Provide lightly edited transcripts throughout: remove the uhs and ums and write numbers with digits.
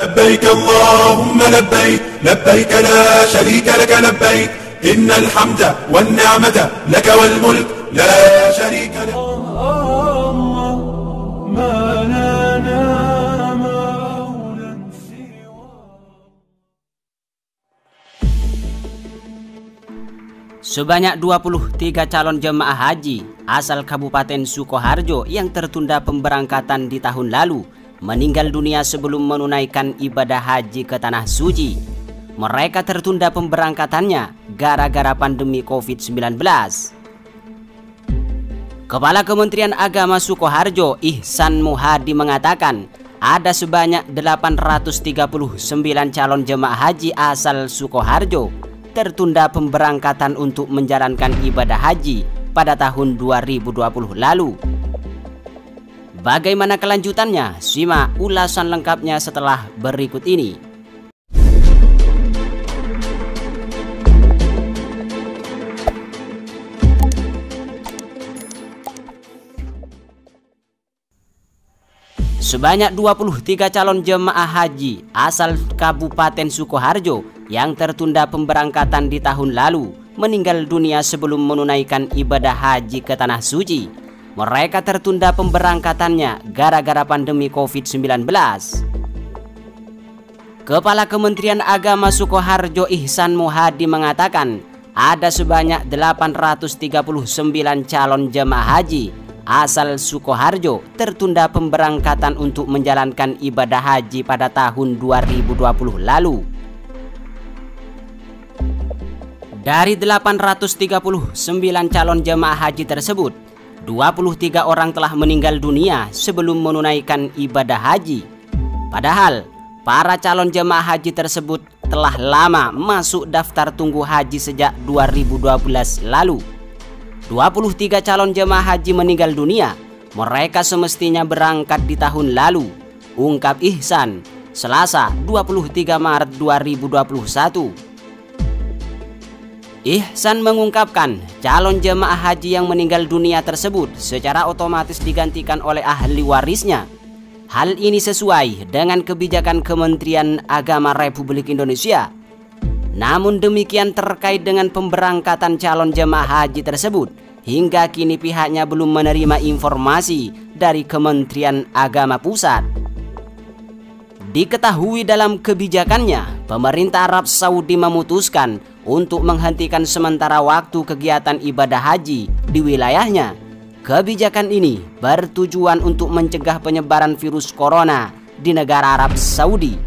لبيك اللهم لبيك لبيك لا شريك لك لبيك إن الحمد والنعمة لك والملك لا شريك لك. ما لنا مولى سوى. Sebanyak 23 calon jemaah haji asal Kabupaten Sukoharjo yang tertunda pemberangkatan di tahun lalu meninggal dunia sebelum menunaikan ibadah haji ke Tanah Suci. Mereka tertunda pemberangkatannya gara-gara pandemi COVID-19. Kepala Kementerian Agama Sukoharjo, Ihsan Muhadi, mengatakan ada sebanyak 839 calon jemaah haji asal Sukoharjo tertunda pemberangkatan untuk menjalankan ibadah haji pada tahun 2020 lalu. Bagaimana kelanjutannya? Simak ulasan lengkapnya setelah berikut ini. Sebanyak 23 calon jemaah haji asal Kabupaten Sukoharjo yang tertunda pemberangkatan di tahun lalu meninggal dunia sebelum menunaikan ibadah haji ke Tanah Suci. Mereka tertunda pemberangkatannya gara-gara pandemi COVID-19. Kepala Kementerian Agama Sukoharjo, Ihsan Muhadi, mengatakan ada sebanyak 839 calon jemaah haji asal Sukoharjo tertunda pemberangkatan untuk menjalankan ibadah haji pada tahun 2020 lalu. Dari 839 calon jemaah haji tersebut, 23 orang telah meninggal dunia sebelum menunaikan ibadah haji. Padahal para calon jemaah haji tersebut telah lama masuk daftar tunggu haji sejak 2012 lalu. 23 calon jemaah haji meninggal dunia, mereka semestinya berangkat di tahun lalu, ungkap Ihsan Selasa 23 Maret 2021. Ihsan mengungkapkan calon jemaah haji yang meninggal dunia tersebut secara otomatis digantikan oleh ahli warisnya. Hal ini sesuai dengan kebijakan Kementerian Agama Republik Indonesia. Namun demikian, terkait dengan pemberangkatan calon jemaah haji tersebut, hingga kini pihaknya belum menerima informasi dari Kementerian Agama Pusat. Diketahui dalam kebijakannya, pemerintah Arab Saudi memutuskan untuk menghentikan sementara waktu kegiatan ibadah haji di wilayahnya. Kebijakan ini bertujuan untuk mencegah penyebaran virus corona di negara Arab Saudi.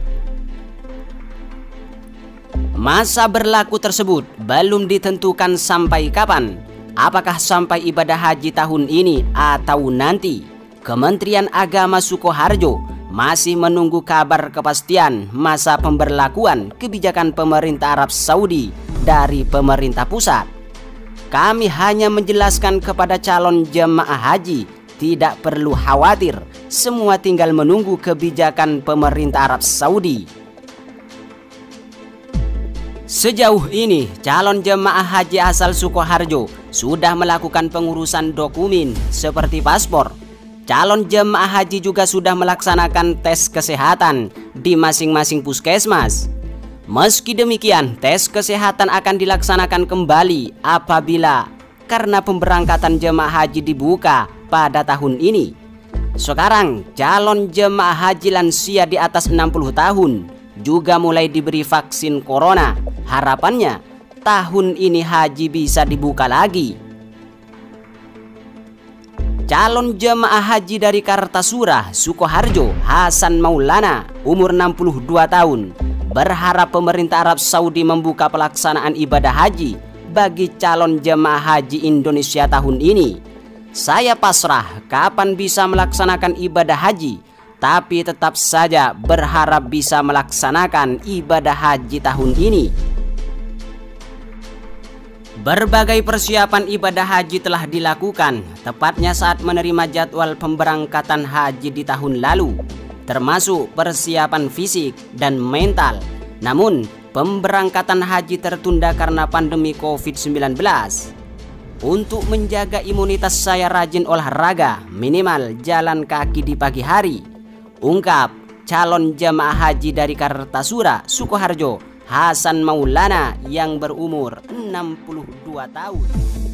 Masa berlaku tersebut belum ditentukan sampai kapan, apakah sampai ibadah haji tahun ini atau nanti. Kementerian Agama Sukoharjo masih menunggu kabar kepastian masa pemberlakuan kebijakan pemerintah Arab Saudi dari pemerintah pusat. Kami hanya menjelaskan kepada calon jemaah haji tidak perlu khawatir, semua tinggal menunggu kebijakan pemerintah Arab Saudi. Sejauh ini calon jemaah haji asal Sukoharjo sudah melakukan pengurusan dokumen seperti paspor. Calon jemaah haji juga sudah melaksanakan tes kesehatan di masing-masing puskesmas. Meski demikian, tes kesehatan akan dilaksanakan kembali apabila karena pemberangkatan jemaah haji dibuka pada tahun ini. Sekarang calon jemaah haji lansia di atas 60 tahun juga mulai diberi vaksin corona. Harapannya tahun ini haji bisa dibuka lagi. Calon jemaah haji dari Kartasura, Sukoharjo, Hasan Maulana, umur 62 tahun, berharap pemerintah Arab Saudi membuka pelaksanaan ibadah haji bagi calon jemaah haji Indonesia tahun ini. Saya pasrah kapan bisa melaksanakan ibadah haji, tapi tetap saja berharap bisa melaksanakan ibadah haji tahun ini. Berbagai persiapan ibadah haji telah dilakukan, tepatnya saat menerima jadwal pemberangkatan haji di tahun lalu, termasuk persiapan fisik dan mental. Namun, pemberangkatan haji tertunda karena pandemi COVID-19. Untuk menjaga imunitas saya rajin olahraga, minimal jalan kaki di pagi hari, ungkap calon jemaah haji dari Kartasura, Sukoharjo, Hasan Maulana yang berumur 62 tahun.